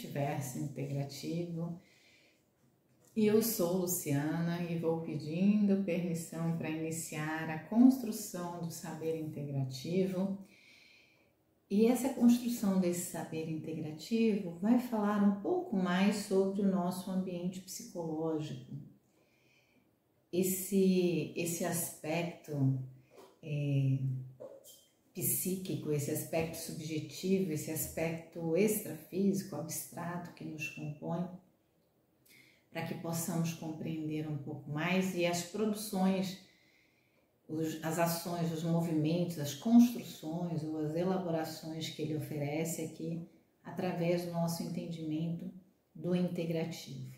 Multiverso Integrativo. E eu sou Luciana e vou pedindo permissão para iniciar a construção do saber integrativo. E essa construção desse saber integrativo vai falar um pouco mais sobre o nosso ambiente psicológico. Esse aspecto psíquico, esse aspecto subjetivo, esse aspecto extrafísico, abstrato que nos compõe, para que possamos compreender um pouco mais e as produções, as ações, os movimentos, as construções ou as elaborações que ele oferece aqui através do nosso entendimento do integrativo.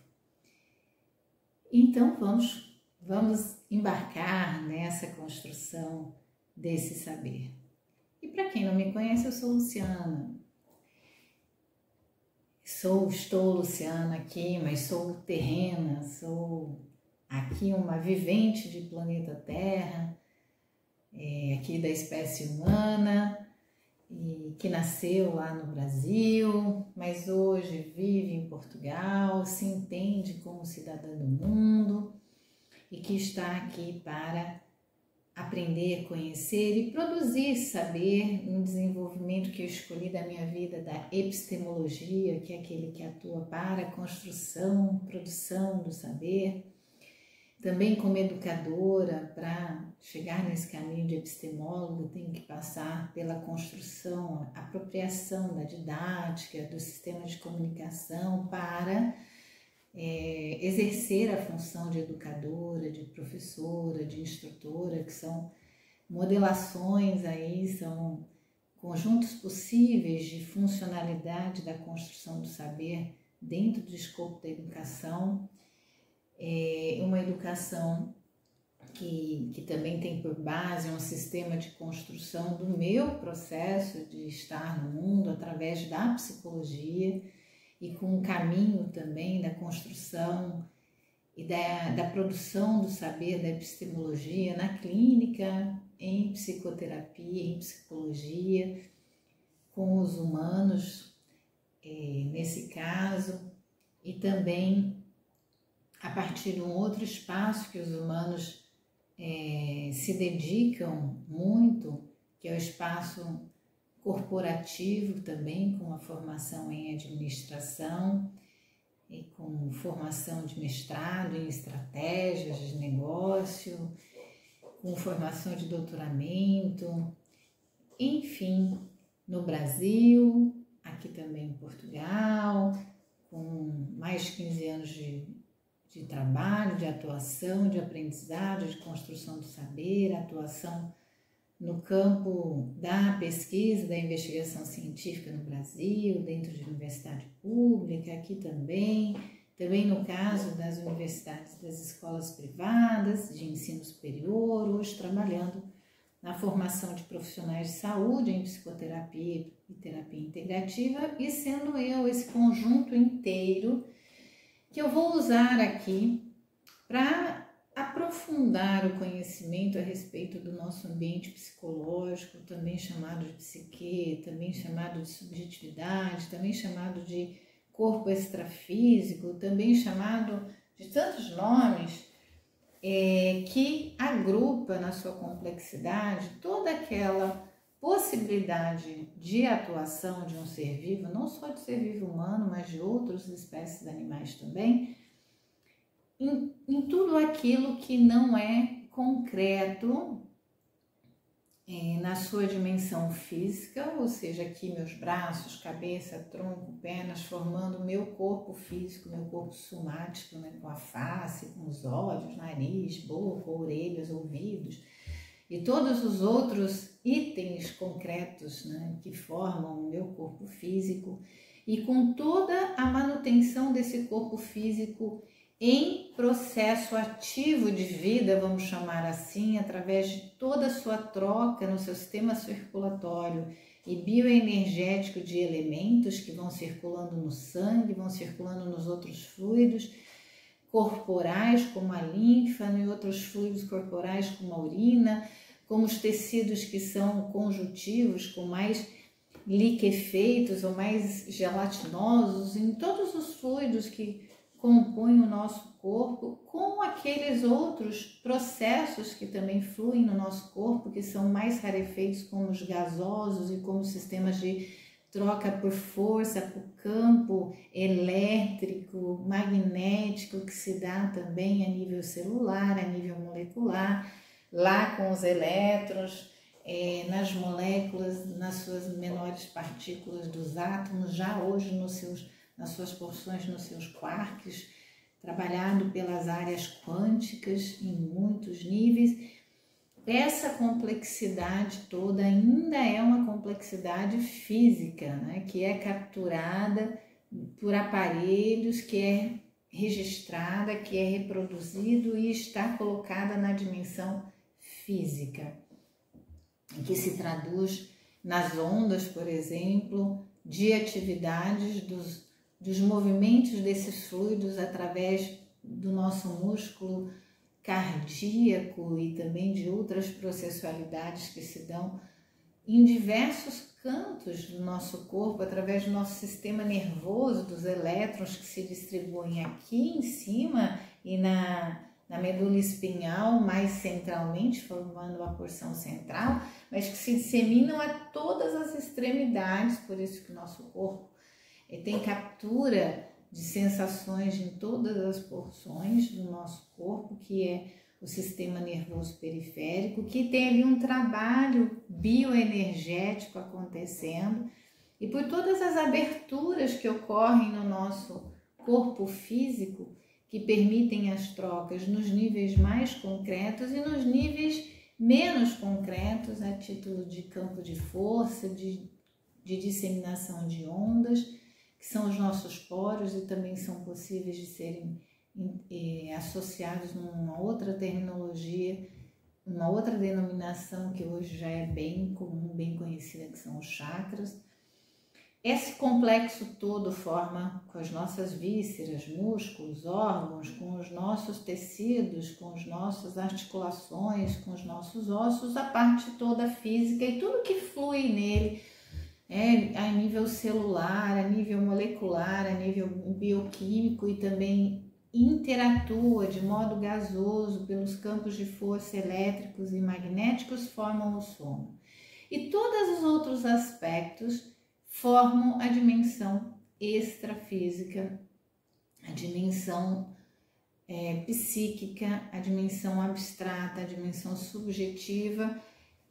Então vamos embarcar nessa construção desse saber. E para quem não me conhece, eu sou Luciana. Estou Luciana aqui, mas sou terrena, sou aqui uma vivente de planeta Terra, aqui da espécie humana, e que nasceu lá no Brasil, mas hoje vive em Portugal, se entende como cidadã do mundo e que está aqui para aprender, conhecer e produzir saber no desenvolvimento que eu escolhi da minha vida, da epistemologia, que é aquele que atua para a construção, produção do saber. Também como educadora, para chegar nesse caminho de epistemólogo, tenho que passar pela construção, apropriação da didática, do sistema de comunicação para exercer a função de educadora, de professora, de instrutora, que são modelações aí, são conjuntos possíveis de funcionalidade da construção do saber dentro do escopo da educação. Uma educação que também tem por base um sistema de construção do meu processo de estar no mundo através da psicologia e com um caminho também da construção e da produção do saber da epistemologia na clínica, em psicoterapia, em psicologia, com os humanos, nesse caso, e também a partir de um outro espaço que os humanos se dedicam muito, que é o espaço corporativo também, com a formação em administração e com formação de mestrado em estratégias de negócio, com formação de doutoramento, enfim, no Brasil, aqui também em Portugal, com mais de 15 anos de trabalho, de atuação, de aprendizado, de construção do saber, atuação no campo da pesquisa, da investigação científica no Brasil, dentro de universidade pública, aqui também no caso das universidades, das escolas privadas, de ensino superior, hoje trabalhando na formação de profissionais de saúde em psicoterapia e terapia integrativa, e sendo eu esse conjunto inteiro que eu vou usar aqui para aprofundar o conhecimento a respeito do nosso ambiente psicológico, também chamado de psique, também chamado de subjetividade, também chamado de corpo extrafísico, também chamado de tantos nomes, que agrupa na sua complexidade toda aquela possibilidade de atuação de um ser vivo, não só de ser vivo humano, mas de outras espécies animais também, em tudo aquilo que não é concreto na sua dimensão física, ou seja, aqui meus braços, cabeça, tronco, pernas, formando o meu corpo físico, meu corpo somático, né, com a face, com os olhos, nariz, boca, orelhas, ouvidos, e todos os outros itens concretos, né, que formam o meu corpo físico, e com toda a manutenção desse corpo físico em processo ativo de vida, vamos chamar assim, através de toda a sua troca no seu sistema circulatório e bioenergético de elementos que vão circulando no sangue, vão circulando nos outros fluidos corporais, como a linfa, e outros fluidos corporais, como a urina, como os tecidos que são conjuntivos, com mais liquefeitos ou mais gelatinosos em todos os fluidos que compõem o nosso corpo, com aqueles outros processos que também fluem no nosso corpo, que são mais rarefeitos, como os gasosos e como sistemas de troca por força, por campo elétrico, magnético, que se dá também a nível celular, a nível molecular, lá com os elétrons, nas moléculas, nas suas menores partículas dos átomos, já hoje nas suas porções, nos seus quarks, trabalhado pelas áreas quânticas em muitos níveis. Essa complexidade toda ainda é uma complexidade física, né, que é capturada por aparelhos, que é registrada, que é reproduzido e está colocada na dimensão física, que se traduz nas ondas, por exemplo, de atividades dos movimentos desses fluidos através do nosso músculo cardíaco e também de outras processualidades que se dão em diversos cantos do nosso corpo, através do nosso sistema nervoso, dos elétrons que se distribuem aqui em cima e na medula espinhal, mais centralmente, formando a porção central, mas que se disseminam a todas as extremidades, por isso que o nosso corpo tem captura de sensações em todas as porções do nosso corpo, que é o sistema nervoso periférico, que tem ali um trabalho bioenergético acontecendo, e por todas as aberturas que ocorrem no nosso corpo físico, que permitem as trocas nos níveis mais concretos e nos níveis menos concretos, a título de campo de força, de disseminação de ondas, que são os nossos poros e também são possíveis de serem associados numa outra terminologia, uma outra denominação que hoje já é bem comum, bem conhecida, que são os chakras. Esse complexo todo forma com as nossas vísceras, músculos, órgãos, com os nossos tecidos, com as nossas articulações, com os nossos ossos, a parte toda física e tudo que flui nele, a nível celular, a nível molecular, a nível bioquímico e também interatua de modo gasoso pelos campos de força elétricos e magnéticos, formam o sono. E todos os outros aspectos formam a dimensão extrafísica, a dimensão psíquica, a dimensão abstrata, a dimensão subjetiva,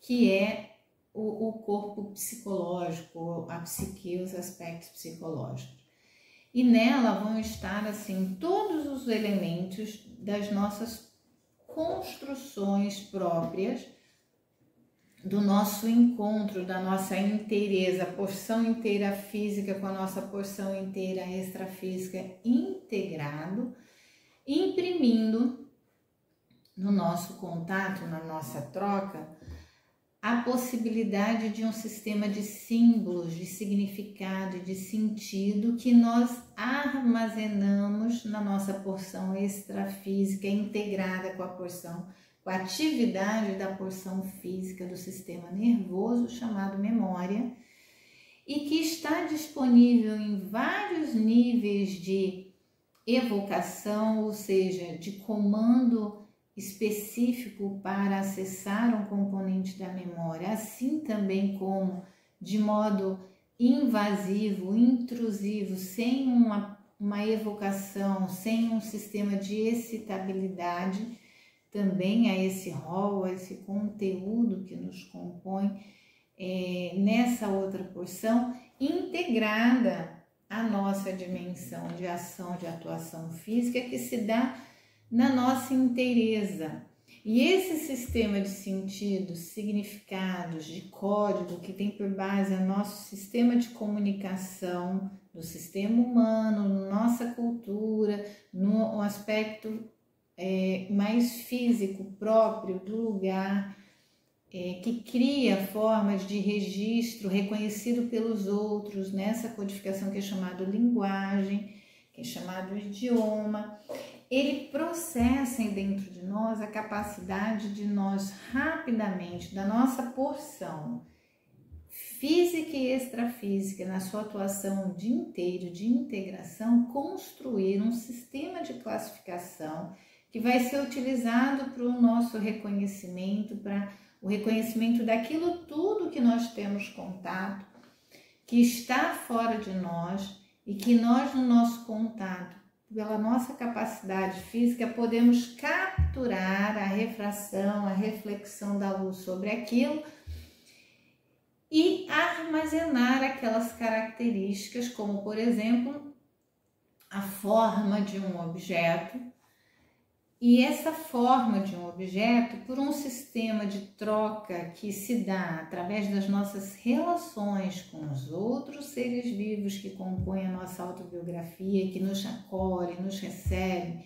que é o corpo psicológico, a psique, os aspectos psicológicos. E nela vão estar assim todos os elementos das nossas construções próprias, do nosso encontro, da nossa inteireza, a porção inteira física com a nossa porção inteira extrafísica integrado, imprimindo no nosso contato, na nossa troca, a possibilidade de um sistema de símbolos, de significado e de sentido que nós armazenamos na nossa porção extrafísica integrada com a atividade da porção física do sistema nervoso, chamado memória, e que está disponível em vários níveis de evocação, ou seja, de comando específico para acessar um componente da memória, assim também como de modo invasivo, intrusivo, sem uma evocação, sem um sistema de excitabilidade, também a esse rol, a esse conteúdo que nos compõe nessa outra porção, integrada à nossa dimensão de ação, de atuação física, que se dá na nossa inteireza. E esse sistema de sentidos, significados, de código que tem por base o nosso sistema de comunicação, do sistema humano, nossa cultura, no aspecto mais físico próprio do lugar, que cria formas de registro reconhecido pelos outros nessa codificação que é chamado linguagem, que é chamado idioma. Ele processa dentro de nós a capacidade de nós rapidamente, da nossa porção física e extrafísica, na sua atuação o dia inteiro de integração, construir um sistema de classificação que vai ser utilizado para o nosso reconhecimento, para o reconhecimento daquilo tudo que nós temos contato, que está fora de nós e que nós, no nosso contato, pela nossa capacidade física, podemos capturar a refração, a reflexão da luz sobre aquilo e armazenar aquelas características, como, por exemplo, a forma de um objeto. E essa forma de um objeto, por um sistema de troca que se dá através das nossas relações com os outros seres vivos que compõem a nossa autobiografia, que nos acolhe, nos recebe,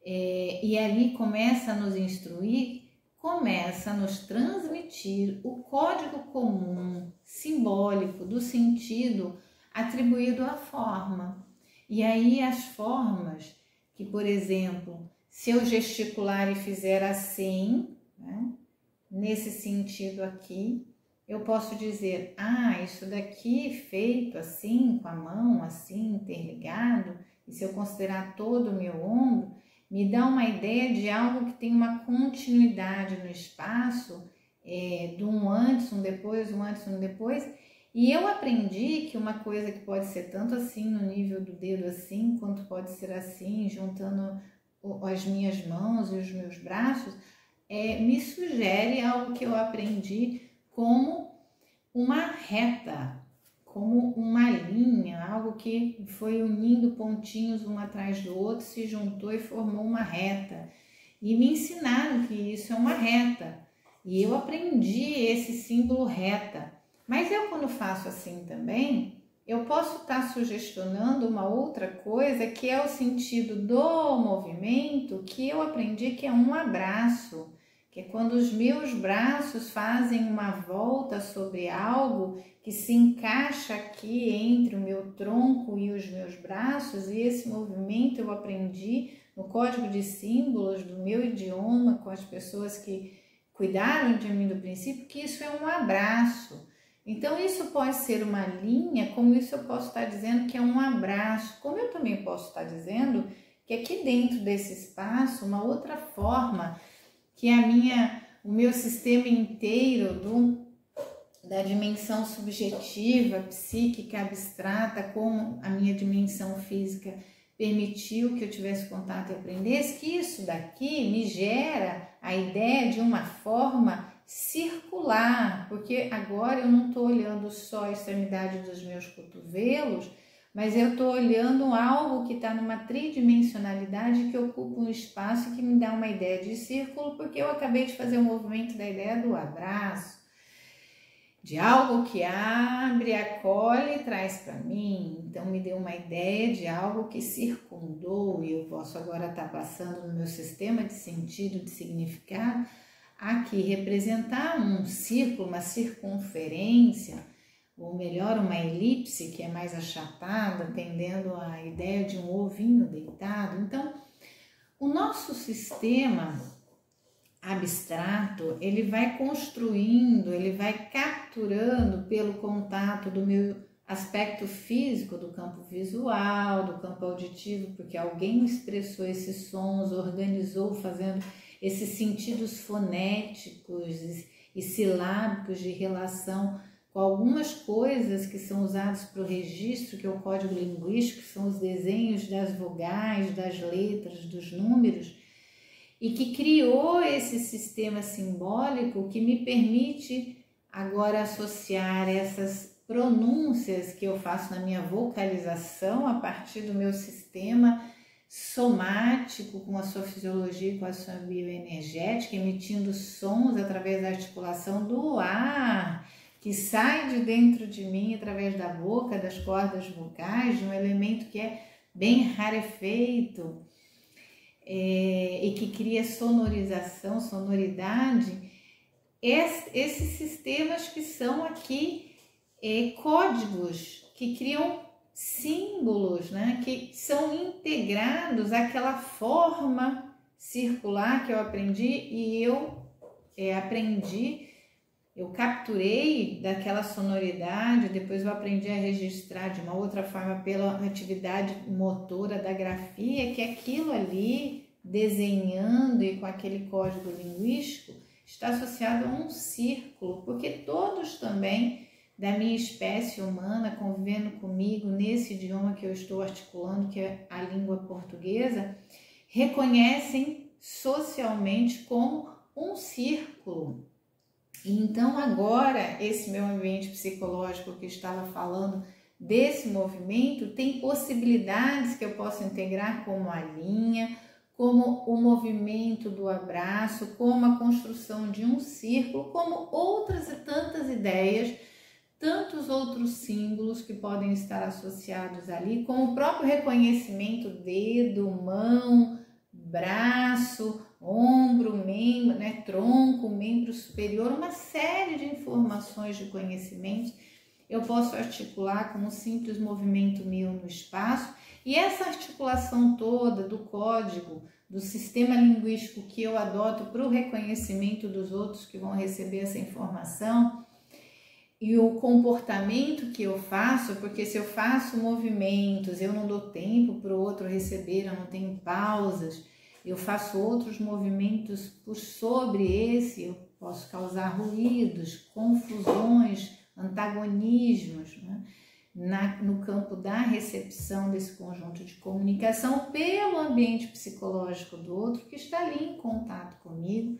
e ali começa a nos instruir, começa a nos transmitir o código comum, simbólico, do sentido atribuído à forma. E aí as formas que, por exemplo, se eu gesticular e fizer assim, né, nesse sentido aqui, eu posso dizer, isso daqui feito assim, com a mão assim, interligado, e se eu considerar todo o meu ombro, me dá uma ideia de algo que tem uma continuidade no espaço, de um antes, um depois, um antes, um depois. E eu aprendi que uma coisa que pode ser tanto assim no nível do dedo assim, quanto pode ser assim, juntando as minhas mãos e os meus braços, me sugere algo que eu aprendi como uma reta, como uma linha, algo que foi unindo pontinhos um atrás do outro, se juntou e formou uma reta. E me ensinaram que isso é uma reta. E eu aprendi esse símbolo reta. Mas eu, quando faço assim também, eu posso estar sugestionando uma outra coisa, que é o sentido do movimento, que eu aprendi que é um abraço, que é quando os meus braços fazem uma volta sobre algo que se encaixa aqui entre o meu tronco e os meus braços, e esse movimento eu aprendi no código de símbolos do meu idioma, com as pessoas que cuidaram de mim do princípio, que isso é um abraço. Então isso pode ser uma linha, como isso eu posso estar dizendo que é um abraço, como eu também posso estar dizendo que aqui dentro desse espaço, uma outra forma, que é o meu sistema inteiro da dimensão subjetiva, psíquica, abstrata, com a minha dimensão física, permitiu que eu tivesse contato e aprendesse, que isso daqui me gera a ideia de uma forma circular, porque agora eu não estou olhando só a extremidade dos meus cotovelos, mas eu estou olhando algo que está numa tridimensionalidade que ocupa um espaço que me dá uma ideia de círculo, porque eu acabei de fazer o movimento da ideia do abraço, de algo que abre, acolhe e traz para mim. Então me deu uma ideia de algo que circundou, e eu posso agora estar passando no meu sistema de sentido, de significado, aqui representar um círculo, uma circunferência, ou melhor, uma elipse que é mais achatada, tendendo à ideia de um ovinho deitado. Então, o nosso sistema abstrato, ele vai construindo, ele vai capturando pelo contato do meu aspecto físico, do campo visual, do campo auditivo, porque alguém expressou esses sons, organizou fazendo esses sentidos fonéticos e silábicos de relação com algumas coisas que são usadas para o registro, que é o código linguístico, que são os desenhos das vogais, das letras, dos números, e que criou esse sistema simbólico que me permite agora associar essas pronúncias que eu faço na minha vocalização a partir do meu sistema somático, com a sua fisiologia, com a sua bioenergética, emitindo sons através da articulação do ar que sai de dentro de mim através da boca, das cordas vocais, de um elemento que é bem rarefeito e que cria sonorização, sonoridade. Esses sistemas que são aqui códigos que criam símbolos, né, que são integrados àquela forma circular que eu aprendi, e eu aprendi eu capturei daquela sonoridade, depois eu aprendi a registrar de uma outra forma pela atividade motora da grafia, que aquilo ali, desenhando e com aquele código linguístico, está associado a um círculo, porque todos também da minha espécie humana, convivendo comigo nesse idioma que eu estou articulando, que é a língua portuguesa, reconhecem socialmente como um círculo. Então agora esse meu ambiente psicológico que estava falando desse movimento tem possibilidades que eu posso integrar como a linha, como o movimento do abraço, como a construção de um círculo, como outras e tantas ideias, tantos outros símbolos que podem estar associados ali, como o próprio reconhecimento dedo, mão, braço, ombro, membro, né, tronco, membro superior, uma série de informações de conhecimentos eu posso articular como um simples movimento meu no espaço, e essa articulação toda do código, do sistema linguístico que eu adoto para o reconhecimento dos outros que vão receber essa informação, e o comportamento que eu faço, porque se eu faço movimentos, eu não dou tempo para o outro receber, eu não tenho pausas, eu faço outros movimentos por sobre esse, eu posso causar ruídos, confusões, antagonismos, né? No campo da recepção desse conjunto de comunicação pelo ambiente psicológico do outro que está ali em contato comigo.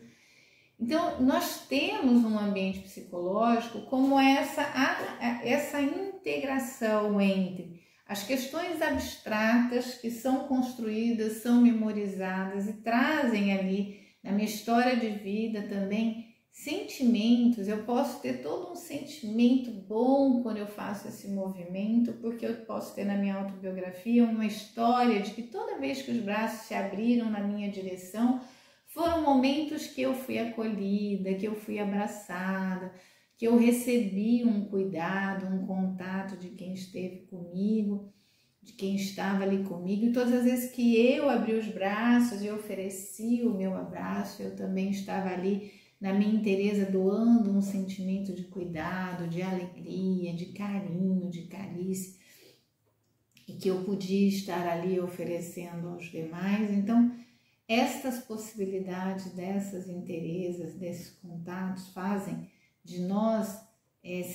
Então, nós temos um ambiente psicológico como essa integração entre as questões abstratas que são construídas, são memorizadas e trazem ali na minha história de vida também sentimentos. Eu posso ter todo um sentimento bom quando eu faço esse movimento, porque eu posso ter na minha autobiografia uma história de que toda vez que os braços se abriram na minha direção, foram momentos que eu fui acolhida, que eu fui abraçada, que eu recebi um cuidado, um contato de quem esteve comigo, de quem estava ali comigo. E todas as vezes que eu abri os braços e ofereci o meu abraço, eu também estava ali na minha inteireza doando um sentimento de cuidado, de alegria, de carinho, de carícia, e que eu podia estar ali oferecendo aos demais. Então, estas possibilidades dessas inteirezas, desses contatos, fazem de nós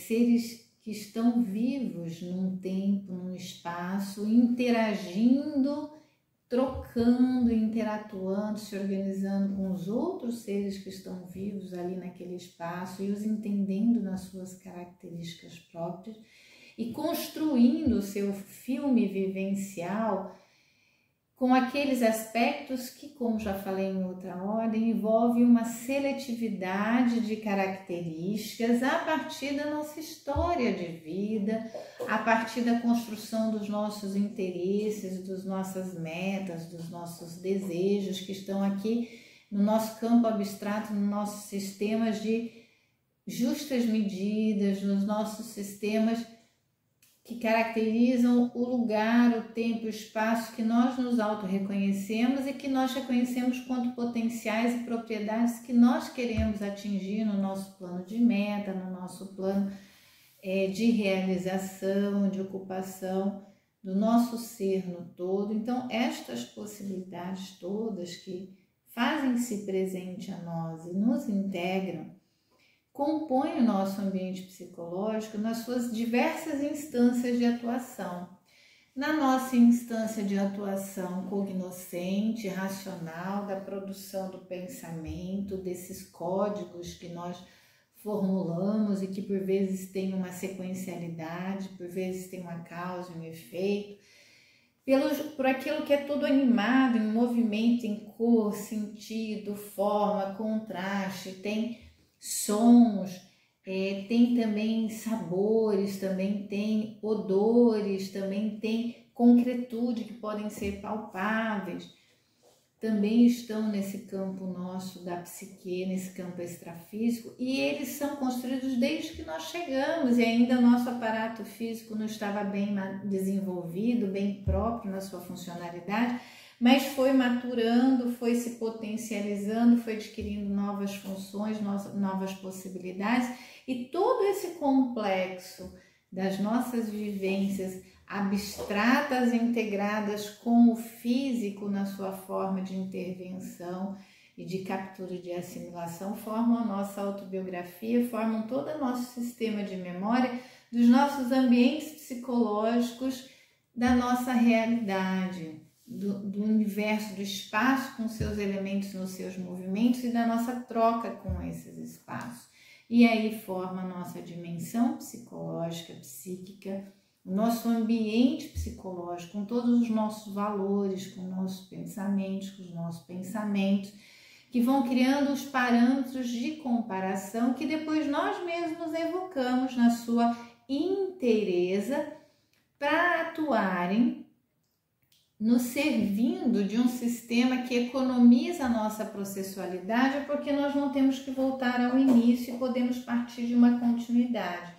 seres que estão vivos num tempo, num espaço, interagindo, trocando, interatuando, se organizando com os outros seres que estão vivos ali naquele espaço e os entendendo nas suas características próprias e construindo o seu filme vivencial com aqueles aspectos que, como já falei em outra ordem, envolve uma seletividade de características a partir da nossa história de vida, a partir da construção dos nossos interesses, das nossas metas, dos nossos desejos que estão aqui no nosso campo abstrato, nos nossos sistemas de justas medidas, nos nossos sistemas que caracterizam o lugar, o tempo, o espaço que nós nos auto-reconhecemos e que nós reconhecemos quanto potenciais e propriedades que nós queremos atingir no nosso plano de meta, no nosso plano de realização, de ocupação do nosso ser no todo. Então, estas possibilidades todas que fazem-se presente a nós e nos integram, compõe o nosso ambiente psicológico nas suas diversas instâncias de atuação. Na nossa instância de atuação cognoscente, racional, da produção do pensamento, desses códigos que nós formulamos e que por vezes tem uma sequencialidade, por vezes tem uma causa e um efeito, por aquilo que é todo animado, em movimento, em cor, sentido, forma, contraste, tem sons, tem também sabores, também tem odores, também tem concretude que podem ser palpáveis, também estão nesse campo nosso da psique, nesse campo extrafísico, e eles são construídos desde que nós chegamos e ainda nosso aparato físico não estava bem desenvolvido, bem próprio na sua funcionalidade, mas foi maturando, foi se potencializando, foi adquirindo novas funções, novas possibilidades, E todo esse complexo das nossas vivências abstratas integradas com o físico na sua forma de intervenção e de captura e de assimilação formam a nossa autobiografia, formam todo o nosso sistema de memória dos nossos ambientes psicológicos, da nossa realidade, do universo, do espaço com seus elementos nos seus movimentos e da nossa troca com esses espaços. E aí forma a nossa dimensão psicológica, psíquica, o nosso ambiente psicológico, com todos os nossos valores, com nossos pensamentos, que vão criando os parâmetros de comparação que depois nós mesmos evocamos na sua inteireza para atuarem nos servindo de um sistema que economiza a nossa processualidade, porque nós não temos que voltar ao início e podemos partir de uma continuidade.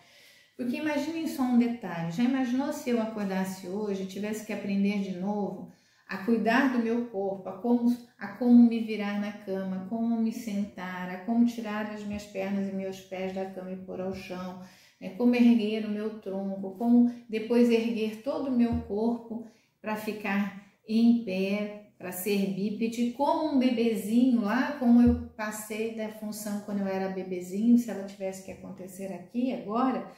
Porque imaginem só um detalhe, já imaginou se eu acordasse hoje e tivesse que aprender de novo a cuidar do meu corpo, a como me virar na cama, como me sentar, a como tirar as minhas pernas e meus pés da cama e pôr ao chão, né? Como erguer o meu tronco, como depois erguer todo o meu corpo para ficar em pé, para ser bípede, como um bebezinho lá, como eu passei da função quando eu era bebezinho, se ela tivesse que acontecer aqui agora,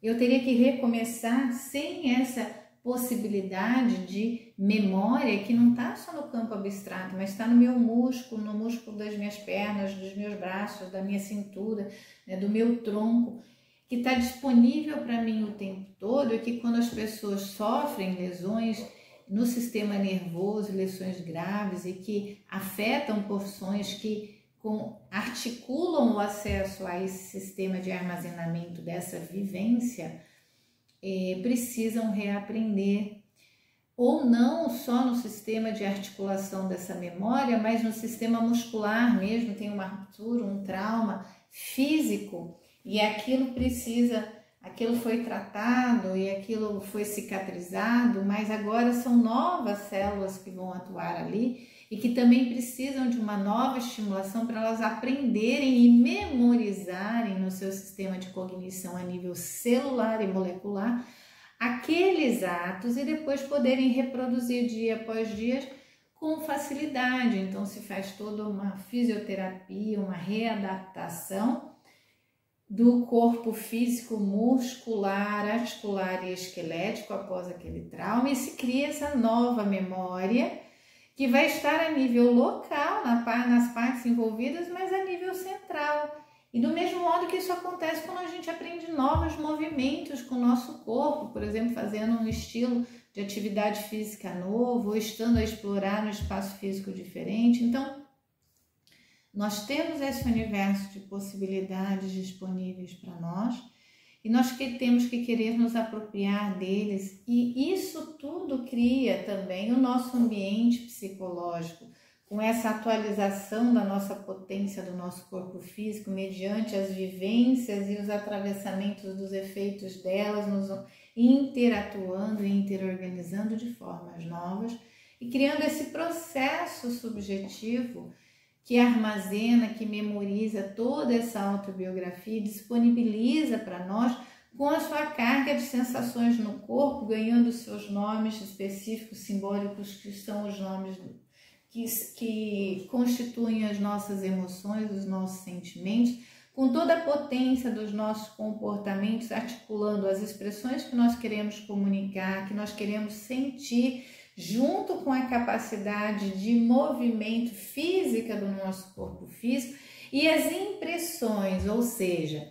eu teria que recomeçar sem essa possibilidade de memória que não está só no campo abstrato, mas está no meu músculo, no músculo das minhas pernas, dos meus braços, da minha cintura, né, do meu tronco, que está disponível para mim o tempo todo e que quando as pessoas sofrem lesões no sistema nervoso, lesões graves e que afetam porções que articulam o acesso a esse sistema de armazenamento dessa vivência, precisam reaprender, ou não só no sistema de articulação dessa memória, mas no sistema muscular mesmo, tem uma ruptura, um trauma físico, e aquilo foi tratado e aquilo foi cicatrizado, mas agora são novas células que vão atuar ali e que também precisam de uma nova estimulação para elas aprenderem e memorizarem no seu sistema de cognição a nível celular e molecular aqueles atos e depois poderem reproduzir dia após dia com facilidade. Então se faz toda uma fisioterapia, uma readaptação do corpo físico, muscular, articular e esquelético após aquele trauma e se cria essa nova memória que vai estar a nível local, nas partes envolvidas, mas a nível central. E do mesmo modo que isso acontece quando a gente aprende novos movimentos com o nosso corpo, por exemplo, fazendo um estilo de atividade física novo, ou estando a explorar um espaço físico diferente. Então, nós temos esse universo de possibilidades disponíveis para nós e nós temos que querer nos apropriar deles, e isso tudo cria também o nosso ambiente psicológico, com essa atualização da nossa potência do nosso corpo físico mediante as vivências e os atravessamentos dos efeitos delas, nos interatuando e interorganizando de formas novas e criando esse processo subjetivo que armazena, que memoriza toda essa autobiografia e disponibiliza para nós com a sua carga de sensações no corpo, ganhando seus nomes específicos, simbólicos, que são os nomes que constituem as nossas emoções, os nossos sentimentos, com toda a potência dos nossos comportamentos, articulando as expressões que nós queremos comunicar, que nós queremos sentir, junto com a capacidade de movimento física do nosso corpo físico e as impressões, ou seja,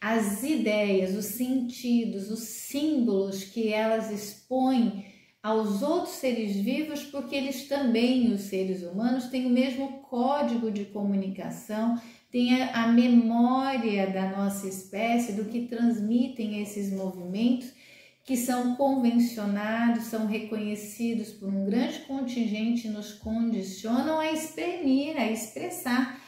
as ideias, os sentidos, os símbolos que elas expõem aos outros seres vivos, porque eles também, os seres humanos, têm o mesmo código de comunicação, têm a memória da nossa espécie, do que transmitem esses movimentos, que são convencionados, são reconhecidos por um grande contingente, nos condicionam a exprimir, a expressar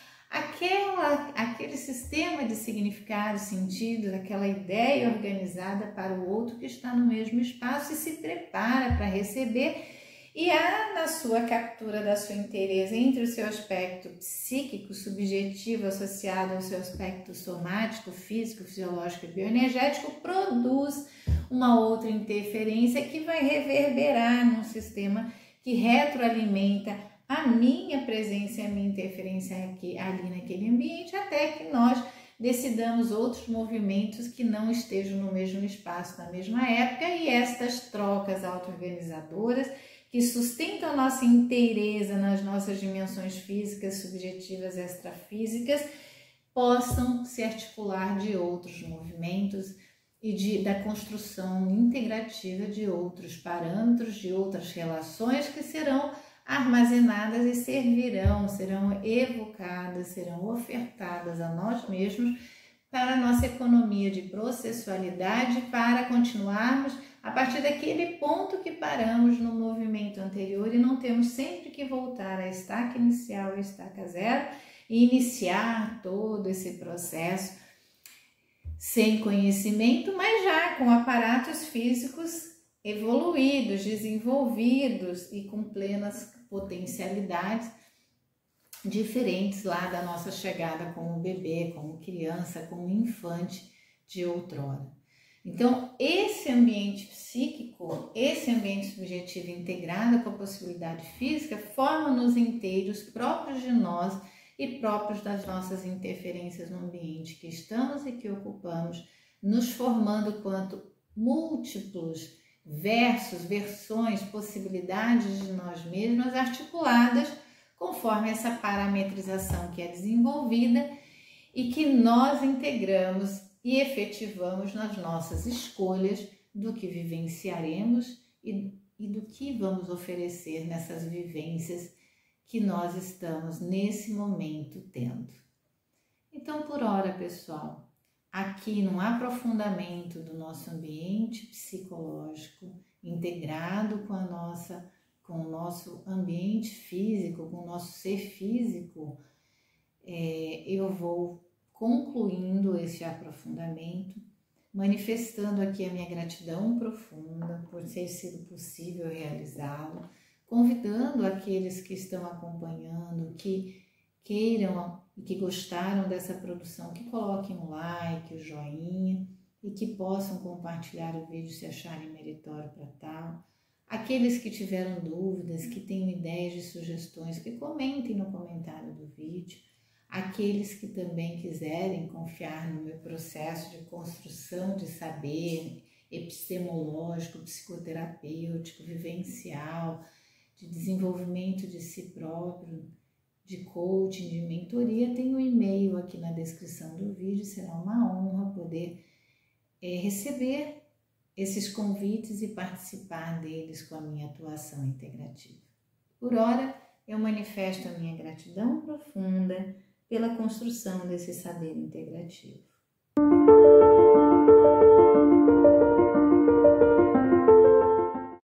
aquele sistema de significados, sentidos, aquela ideia organizada para o outro que está no mesmo espaço e se prepara para receber E há na sua captura da sua inteireza entre o seu aspecto psíquico, subjetivo, associado ao seu aspecto somático, físico, fisiológico e bioenergético, produz uma outra interferência que vai reverberar num sistema que retroalimenta a minha presença e a minha interferência aqui, ali naquele ambiente, até que nós decidamos outros movimentos que não estejam no mesmo espaço na mesma época, e estas trocas auto-organizadoras que sustentam a nossa inteireza nas nossas dimensões físicas, subjetivas, extrafísicas, possam se articular de outros movimentos e da construção integrativa de outros parâmetros, de outras relações que serão armazenadas e serão evocadas, serão ofertadas a nós mesmos para a nossa economia de processualidade, para continuarmos a partir daquele ponto que paramos no movimento anterior e não temos sempre que voltar à estaca inicial, à estaca zero, e iniciar todo esse processo sem conhecimento, mas já com aparatos físicos evoluídos, desenvolvidos e com plenas potencialidades diferentes lá da nossa chegada como bebê, como criança, como infante de outrora. Então, esse ambiente psíquico, esse ambiente subjetivo integrado com a possibilidade física, forma-nos inteiros próprios de nós e próprios das nossas interferências no ambiente que estamos e que ocupamos, nos formando quanto múltiplos versões, possibilidades de nós mesmas articuladas conforme essa parametrização que é desenvolvida e que nós integramos e efetivamos nas nossas escolhas do que vivenciaremos e do que vamos oferecer nessas vivências que nós estamos nesse momento tendo. Então, por hora, pessoal, aqui num aprofundamento do nosso ambiente psicológico, integrado com o nosso ambiente físico, com o nosso ser físico, eu vou concluindo esse aprofundamento, manifestando aqui a minha gratidão profunda por ter sido possível realizá-lo, convidando aqueles que estão acompanhando, que queiram e que gostaram dessa produção, que coloquem um like, o joinha e que possam compartilhar o vídeo se acharem meritório para tal. Aqueles que tiveram dúvidas, que tenham ideias e sugestões, que comentem no comentário do vídeo. Aqueles que também quiserem confiar no meu processo de construção de saber epistemológico, psicoterapêutico, vivencial, de desenvolvimento de si próprio, de coaching, de mentoria, tem um e-mail aqui na descrição do vídeo. Será uma honra poder receber esses convites e participar deles com a minha atuação integrativa. Por ora, eu manifesto a minha gratidão profunda pela construção desse saber integrativo.